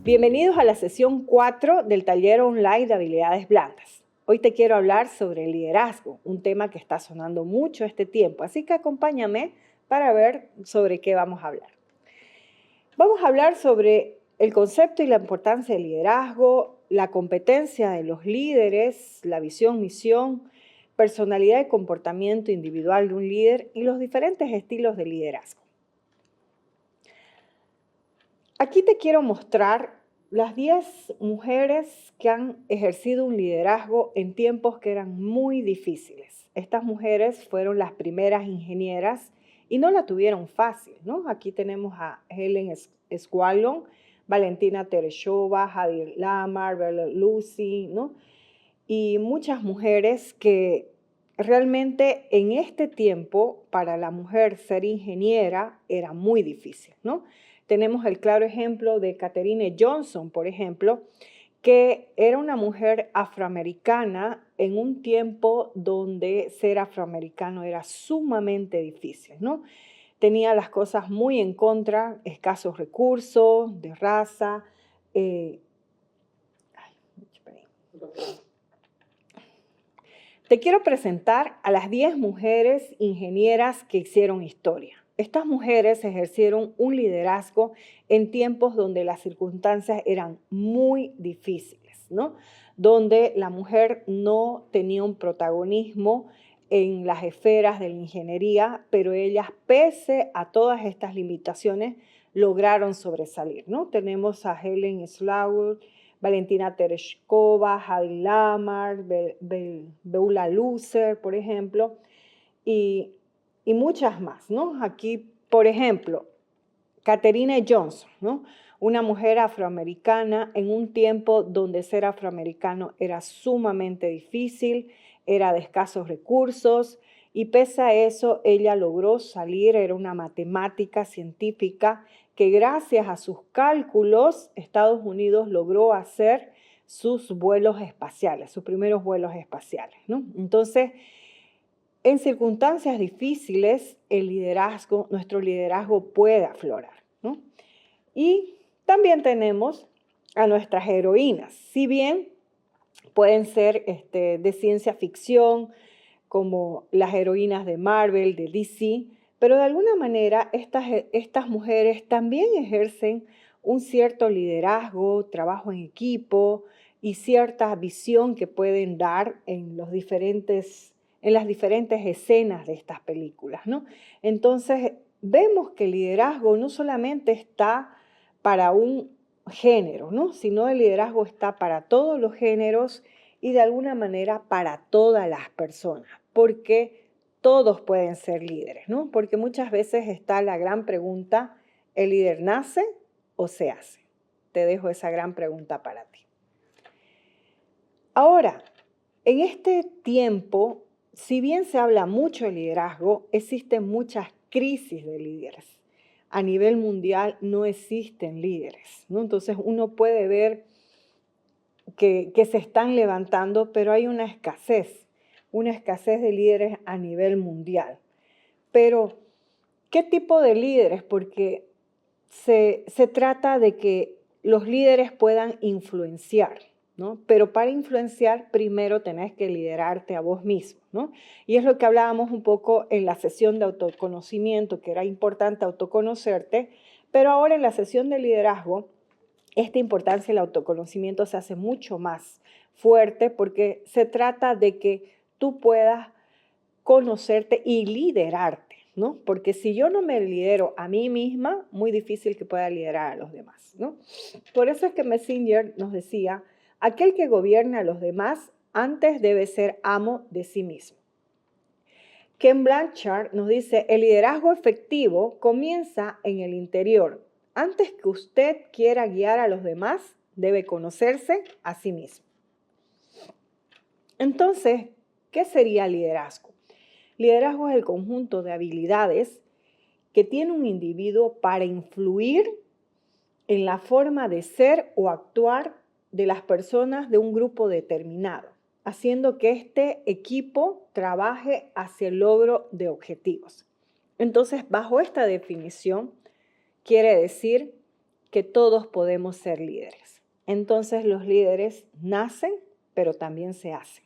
Bienvenidos a la sesión 4 del taller online de habilidades blandas. Hoy te quiero hablar sobre el liderazgo, un tema que está sonando mucho este tiempo, así que acompáñame para ver sobre qué vamos a hablar. Vamos a hablar sobre el concepto y la importancia del liderazgo, la competencia de los líderes, la visión, misión, personalidad y comportamiento individual de un líder y los diferentes estilos de liderazgo. Aquí te quiero mostrar las 10 mujeres que han ejercido un liderazgo en tiempos que eran muy difíciles. Estas mujeres fueron las primeras ingenieras y no la tuvieron fácil, ¿no? Aquí tenemos a Helen Squallon, Valentina Tereshova, Hedy Lamarr, Bella Lucy, ¿no? Y muchas mujeres que realmente en este tiempo para la mujer ser ingeniera era muy difícil, ¿no? Tenemos el claro ejemplo de Katherine Johnson, por ejemplo, que era una mujer afroamericana en un tiempo donde ser afroamericano era sumamente difícil, ¿no? Tenía las cosas muy en contra, escasos recursos, de raza. Te quiero presentar a las 10 mujeres ingenieras que hicieron historia. Estas mujeres ejercieron un liderazgo en tiempos donde las circunstancias eran muy difíciles, ¿no? Donde la mujer no tenía un protagonismo en las esferas de la ingeniería, pero ellas, pese a todas estas limitaciones, lograron sobresalir, ¿no? Tenemos a Helen Squallon, Valentina Tereshova, Hedy Lamarr, Bella Lucy, por ejemplo, y muchas más, ¿no? Aquí, por ejemplo, Katherine Johnson, ¿no? Una mujer afroamericana en un tiempo donde ser afroamericano era sumamente difícil, era de escasos recursos, y pese a eso ella logró salir, era una matemática científica que gracias a sus cálculos Estados Unidos logró hacer sus vuelos espaciales, sus primeros vuelos espaciales, ¿no? Entonces, en circunstancias difíciles, nuestro liderazgo puede aflorar, ¿no? Y también tenemos a nuestras heroínas, si bien pueden ser de ciencia ficción, como las heroínas de Marvel, de DC, pero de alguna manera estas mujeres también ejercen un cierto liderazgo, trabajo en equipo y cierta visión que pueden dar en las diferentes escenas de estas películas, ¿no? Entonces, vemos que el liderazgo no solamente está para un género, ¿no? Sino el liderazgo está para todos los géneros y de alguna manera para todas las personas, porque todos pueden ser líderes, ¿no? Porque muchas veces está la gran pregunta, ¿el líder nace o se hace? Te dejo esa gran pregunta para ti. Ahora, en este tiempo, si bien se habla mucho de liderazgo, existen muchas crisis de líderes. A nivel mundial no existen líderes, ¿no? Entonces uno puede ver que se están levantando, pero hay una escasez de líderes a nivel mundial. Pero, ¿qué tipo de líderes? Porque se trata de que los líderes puedan influenciar, ¿no? Pero para influenciar, primero tenés que liderarte a vos mismo, ¿no? Y es lo que hablábamos un poco en la sesión de autoconocimiento, que era importante autoconocerte, pero ahora en la sesión de liderazgo, esta importancia del autoconocimiento se hace mucho más fuerte porque se trata de que tú puedas conocerte y liderarte, ¿no? Porque si yo no me lidero a mí misma, muy difícil que pueda liderar a los demás, ¿no? Por eso es que Messenger nos decía, aquel que gobierna a los demás antes debe ser amo de sí mismo. Ken Blanchard nos dice, el liderazgo efectivo comienza en el interior. Antes que usted quiera guiar a los demás, debe conocerse a sí mismo. Entonces, ¿qué sería liderazgo? Liderazgo es el conjunto de habilidades que tiene un individuo para influir en la forma de ser o actuar de las personas de un grupo determinado, haciendo que este equipo trabaje hacia el logro de objetivos. Entonces, bajo esta definición, quiere decir que todos podemos ser líderes. Entonces los líderes nacen, pero también se hacen.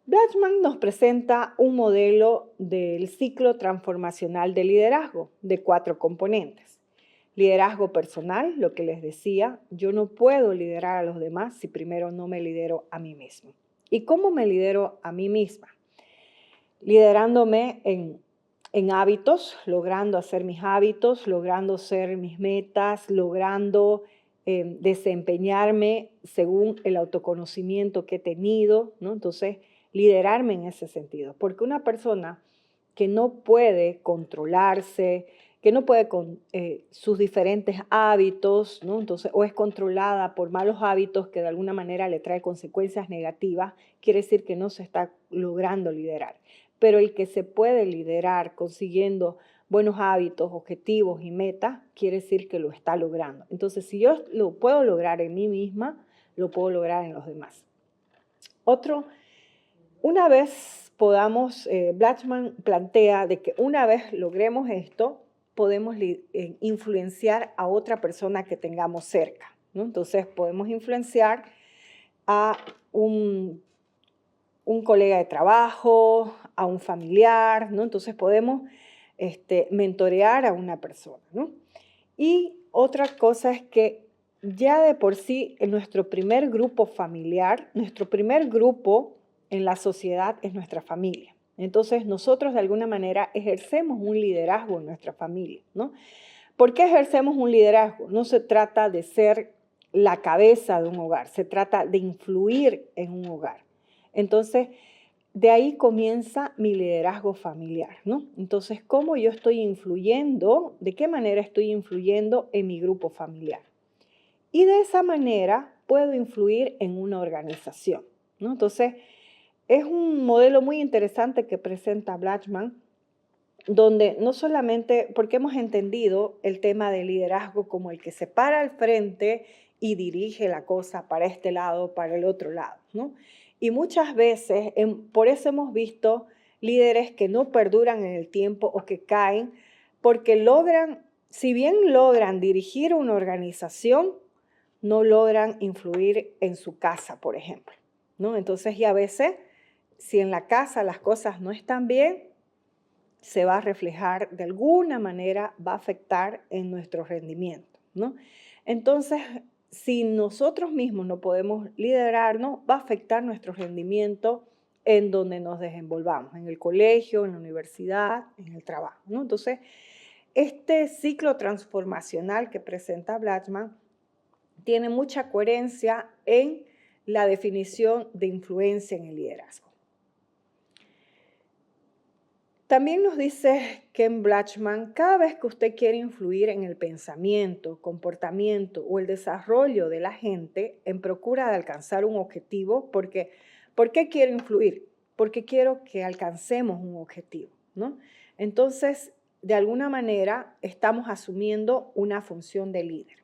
Blatchman nos presenta un modelo del ciclo transformacional de liderazgo de 4 componentes. Liderazgo personal, lo que les decía, yo no puedo liderar a los demás si primero no me lidero a mí mismo. ¿Y cómo me lidero a mí misma? Liderándome en hábitos, logrando hacer mis hábitos, logrando ser mis metas, logrando desempeñarme según el autoconocimiento que he tenido, ¿no? Entonces, liderarme en ese sentido. Porque una persona que no puede controlarse, que no puede con sus diferentes hábitos, ¿no? Entonces, o es controlada por malos hábitos que de alguna manera le trae consecuencias negativas, quiere decir que no se está logrando liderar. Pero el que se puede liderar consiguiendo buenos hábitos, objetivos y metas, quiere decir que lo está logrando. Entonces, si yo lo puedo lograr en mí misma, lo puedo lograr en los demás. Una vez podamos, Blatchman plantea de que una vez logremos esto, podemos influenciar a otra persona que tengamos cerca, ¿no? Entonces, podemos influenciar a un colega de trabajo, a un familiar, ¿no? Entonces podemos mentorear a una persona, ¿no? Y otra cosa es que ya de por sí en nuestro primer grupo familiar, nuestro primer grupo en la sociedad es nuestra familia. Entonces nosotros de alguna manera ejercemos un liderazgo en nuestra familia, ¿no? ¿Por qué ejercemos un liderazgo? No se trata de ser la cabeza de un hogar, se trata de influir en un hogar. Entonces, de ahí comienza mi liderazgo familiar, ¿no? Entonces, ¿cómo yo estoy influyendo? ¿De qué manera estoy influyendo en mi grupo familiar? Y de esa manera puedo influir en una organización, ¿no? Entonces, es un modelo muy interesante que presenta Blatchman, donde no solamente, porque hemos entendido el tema del liderazgo como el que se para al frente y dirige la cosa para este lado, para el otro lado, ¿no? Y muchas veces, por eso hemos visto líderes que no perduran en el tiempo o que caen, porque logran, si bien logran dirigir una organización, no logran influir en su casa, por ejemplo, ¿no? Entonces, y a veces, si en la casa las cosas no están bien, se va a reflejar de alguna manera, va a afectar en nuestro rendimiento, ¿no? Entonces, si nosotros mismos no podemos liderarnos, va a afectar nuestro rendimiento en donde nos desenvolvamos, en el colegio, en la universidad, en el trabajo, ¿no? Entonces, este ciclo transformacional que presenta Blatchman tiene mucha coherencia en la definición de influencia en el liderazgo. También nos dice Ken Blatchman, cada vez que usted quiere influir en el pensamiento, comportamiento o el desarrollo de la gente en procura de alcanzar un objetivo, ¿por qué quiero influir? Porque quiero que alcancemos un objetivo, ¿no? Entonces, de alguna manera, estamos asumiendo una función de líder.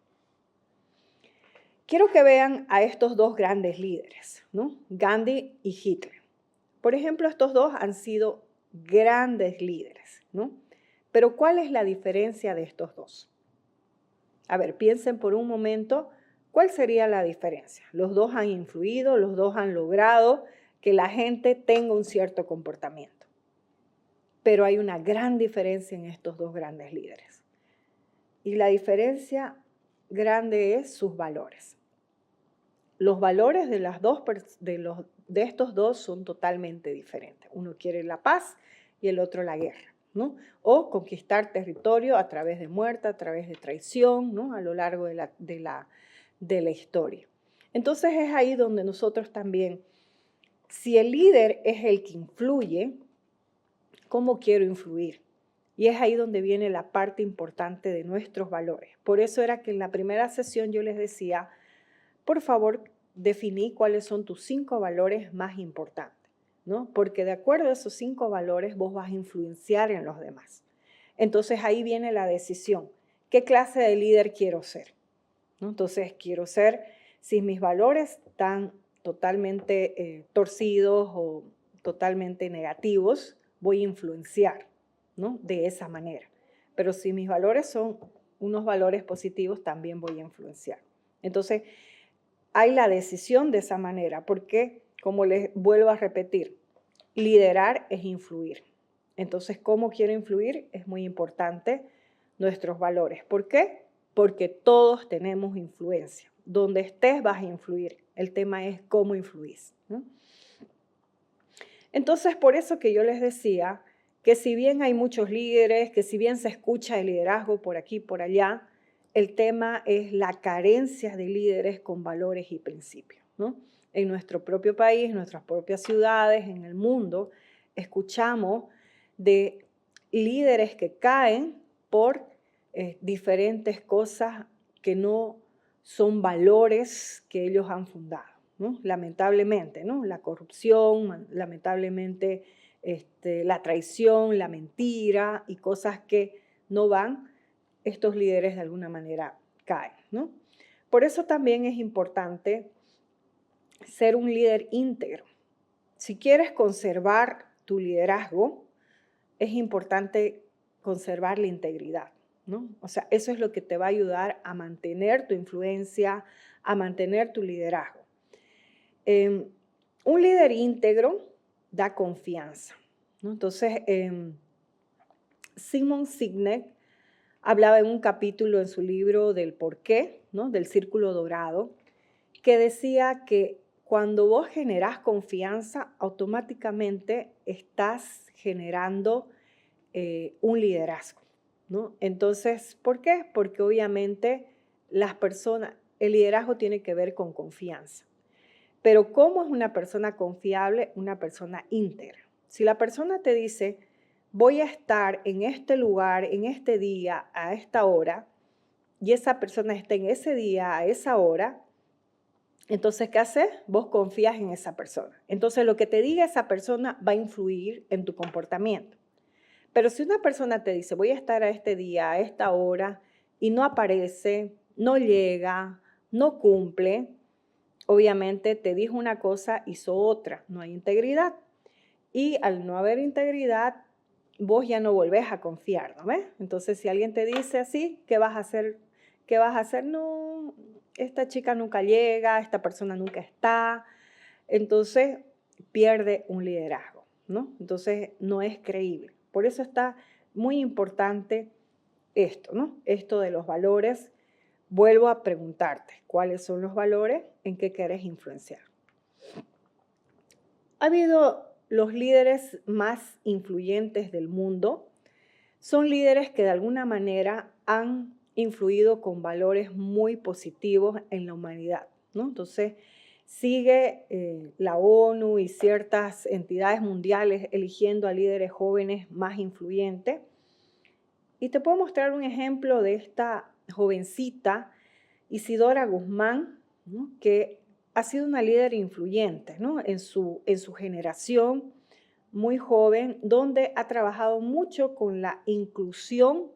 Quiero que vean a estos dos grandes líderes, ¿no? Gandhi y Hitler. Por ejemplo, estos dos han sido grandes líderes, ¿no? Pero ¿cuál es la diferencia de estos dos? A ver, piensen por un momento, ¿cuál sería la diferencia? Los dos han influido, los dos han logrado que la gente tenga un cierto comportamiento. Pero hay una gran diferencia en estos dos grandes líderes. Y la diferencia grande es sus valores. Los valores de estos dos son totalmente diferentes. Uno quiere la paz y el otro la guerra, ¿no? O conquistar territorio a través de muerte, a través de traición, ¿no? A lo largo de la historia. Entonces es ahí donde nosotros también, si el líder es el que influye, ¿cómo quiero influir? Y es ahí donde viene la parte importante de nuestros valores. Por eso era que en la primera sesión yo les decía, por favor, definí cuáles son tus 5 valores más importantes, ¿no? Porque de acuerdo a esos 5 valores vos vas a influenciar en los demás. Entonces ahí viene la decisión. ¿Qué clase de líder quiero ser? ¿No? Entonces quiero ser, si mis valores están totalmente torcidos o totalmente negativos, voy a influenciar, ¿no? De esa manera. Pero si mis valores son unos valores positivos, también voy a influenciar. Entonces, hay la decisión de esa manera, porque, como les vuelvo a repetir, liderar es influir. Entonces, ¿cómo quiero influir? Es muy importante nuestros valores. ¿Por qué? Porque todos tenemos influencia. Donde estés vas a influir. El tema es cómo influís, ¿no? Entonces, por eso que yo les decía que si bien hay muchos líderes, que si bien se escucha el liderazgo por aquí y por allá, el tema es la carencia de líderes con valores y principios, ¿no? En nuestro propio país, en nuestras propias ciudades, en el mundo, escuchamos de líderes que caen por diferentes cosas que no son valores que ellos han fundado, ¿no? Lamentablemente, ¿no? La corrupción, lamentablemente la traición, la mentira y cosas que no van, estos líderes de alguna manera caen, ¿no? Por eso también es importante ser un líder íntegro. Si quieres conservar tu liderazgo, es importante conservar la integridad, ¿no? O sea, eso es lo que te va a ayudar a mantener tu influencia, a mantener tu liderazgo. Un líder íntegro da confianza, ¿no? Entonces, Simon Sinek hablaba en un capítulo en su libro del porqué, ¿no? Del círculo dorado, que decía que cuando vos generás confianza, automáticamente estás generando un liderazgo, ¿no? Entonces, ¿por qué? Porque obviamente el liderazgo tiene que ver con confianza. Pero ¿cómo es una persona confiable? Una persona íntegra. Si la persona te dice, voy a estar en este lugar, en este día, a esta hora, y esa persona está en ese día, a esa hora, entonces, ¿qué haces? Vos confías en esa persona. Entonces, lo que te diga esa persona va a influir en tu comportamiento. Pero si una persona te dice, voy a estar a este día, a esta hora, y no aparece, no llega, no cumple, obviamente te dijo una cosa, hizo otra, no hay integridad. Y al no haber integridad, vos ya no volvés a confiar, ¿no ves? Entonces, si alguien te dice así, ¿qué vas a hacer? ¿Qué vas a hacer? No, esta chica nunca llega, esta persona nunca está. Entonces, pierde un liderazgo, ¿no? Entonces, no es creíble. Por eso está muy importante esto, ¿no? Esto de los valores. Vuelvo a preguntarte, ¿cuáles son los valores? ¿En qué quieres influenciar? Ha habido los líderes más influyentes del mundo. Son líderes que de alguna manera han influido con valores muy positivos en la humanidad, ¿no? Entonces, sigue la ONU y ciertas entidades mundiales eligiendo a líderes jóvenes más influyentes. Y te puedo mostrar un ejemplo de esta jovencita, Isidora Guzmán, ¿no? Que ha sido una líder influyente, ¿no? en su generación, muy joven, donde ha trabajado mucho con la inclusión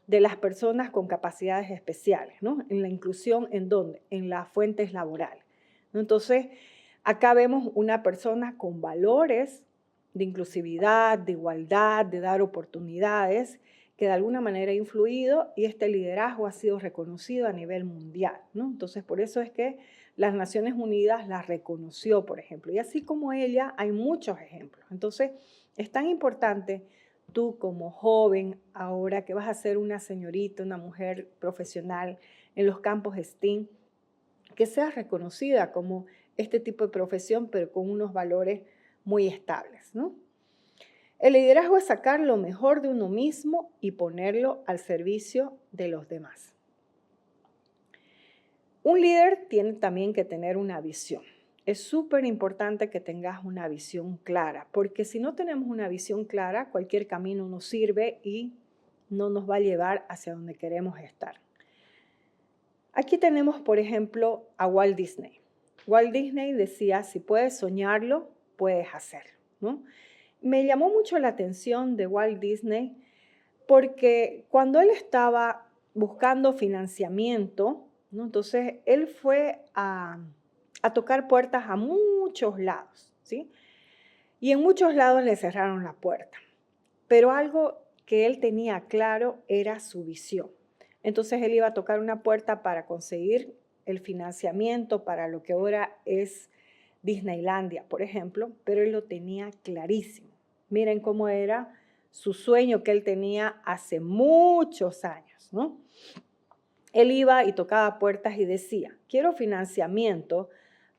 de las personas con capacidades especiales, ¿no? En la inclusión, ¿en dónde? En las fuentes laborales, ¿no? Entonces, acá vemos una persona con valores de inclusividad, de igualdad, de dar oportunidades, que de alguna manera ha influido y este liderazgo ha sido reconocido a nivel mundial, ¿no? Entonces, por eso es que las Naciones Unidas la reconoció, por ejemplo. Y así como ella, hay muchos ejemplos. Entonces, es tan importante tú como joven, ahora que vas a ser una señorita, una mujer profesional en los campos STEAM, que seas reconocida como este tipo de profesión, pero con unos valores muy estables, ¿no? El liderazgo es sacar lo mejor de uno mismo y ponerlo al servicio de los demás. Un líder tiene también que tener una visión. Es súper importante que tengas una visión clara, porque si no tenemos una visión clara, cualquier camino nos sirve y no nos va a llevar hacia donde queremos estar. Aquí tenemos, por ejemplo, a Walt Disney. Walt Disney decía, si puedes soñarlo, puedes hacerlo, ¿no? Me llamó mucho la atención de Walt Disney porque cuando él estaba buscando financiamiento, ¿no? Entonces él fue a tocar puertas a muchos lados, ¿sí? Y en muchos lados le cerraron la puerta. Pero algo que él tenía claro era su visión. Entonces él iba a tocar una puerta para conseguir el financiamiento para lo que ahora es Disneylandia, por ejemplo, pero él lo tenía clarísimo. Miren cómo era su sueño que él tenía hace muchos años, ¿no? Él iba y tocaba puertas y decía, quiero financiamiento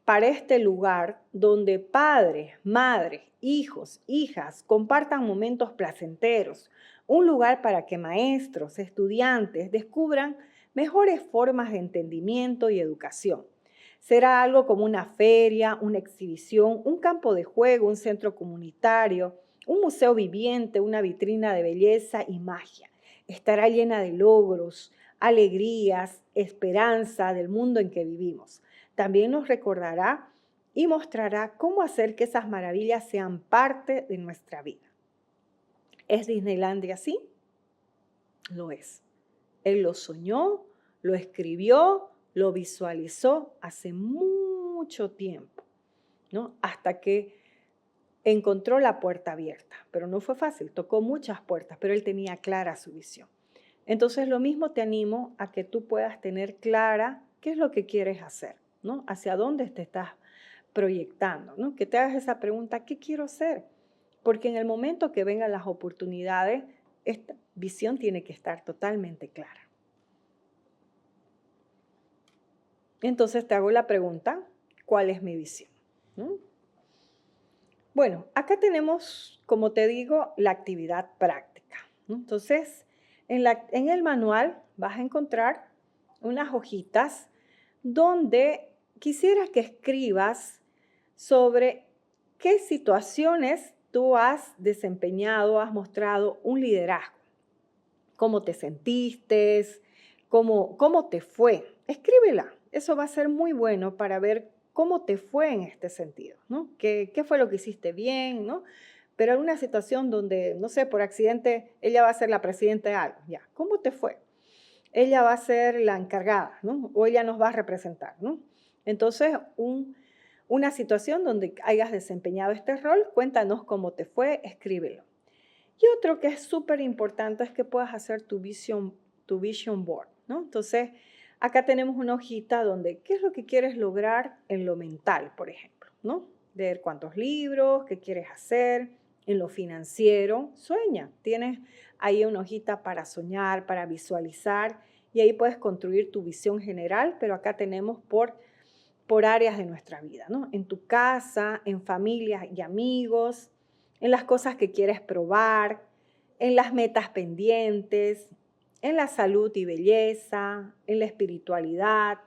para este lugar donde padres, madres, hijos, hijas compartan momentos placenteros, un lugar para que maestros, estudiantes descubran mejores formas de entendimiento y educación. Será algo como una feria, una exhibición, un campo de juego, un centro comunitario, un museo viviente, una vitrina de belleza y magia. Estará llena de logros, alegrías, esperanza del mundo en que vivimos. También nos recordará y mostrará cómo hacer que esas maravillas sean parte de nuestra vida. ¿Es Disneylandia así? Lo es. Él lo soñó, lo escribió, lo visualizó hace mucho tiempo, ¿no? Hasta que encontró la puerta abierta. Pero no fue fácil, tocó muchas puertas, pero él tenía clara su visión. Entonces, lo mismo te animo a que tú puedas tener clara qué es lo que quieres hacer, ¿no? Hacia dónde te estás proyectando, ¿no? Que te hagas esa pregunta, ¿qué quiero hacer? Porque en el momento que vengan las oportunidades, esta visión tiene que estar totalmente clara. Entonces te hago la pregunta, ¿cuál es mi visión? ¿No? Bueno, acá tenemos, como te digo, la actividad práctica, ¿no? Entonces, en el manual vas a encontrar unas hojitas donde quisiera que escribas sobre qué situaciones tú has desempeñado, has mostrado un liderazgo. ¿Cómo te sentiste? ¿Cómo te fue? Escríbela. Eso va a ser muy bueno para ver cómo te fue en este sentido, ¿no? ¿Qué fue lo que hiciste bien, ¿no? Pero en una situación donde, no sé, por accidente, ella va a ser la presidenta de algo, ya, ¿cómo te fue? Ella va a ser la encargada, ¿no? O ella nos va a representar, ¿no? Entonces, una situación donde hayas desempeñado este rol, cuéntanos cómo te fue, escríbelo. Y otro que es súper importante es que puedas hacer tu vision board, ¿no? Entonces, acá tenemos una hojita donde, ¿qué es lo que quieres lograr en lo mental, por ejemplo, ¿no? Leer cuántos libros, qué quieres hacer, en lo financiero, sueña. Tienes ahí una hojita para soñar, para visualizar, y ahí puedes construir tu visión general, pero acá tenemos por áreas de nuestra vida, ¿no? En tu casa, en familias y amigos, en las cosas que quieres probar, en las metas pendientes, en la salud y belleza, en la espiritualidad,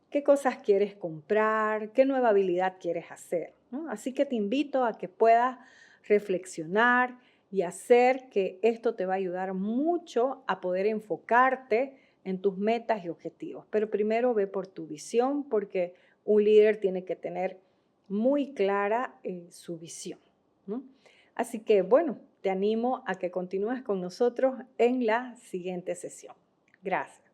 qué cosas quieres comprar, qué nueva habilidad quieres hacer, ¿no? Así que te invito a que puedas reflexionar y hacer que esto te va a ayudar mucho a poder enfocarte en tus metas y objetivos. Pero primero ve por tu visión, porque un líder tiene que tener muy clara su visión, ¿no? Así que, bueno, te animo a que continúes con nosotros en la siguiente sesión. Gracias.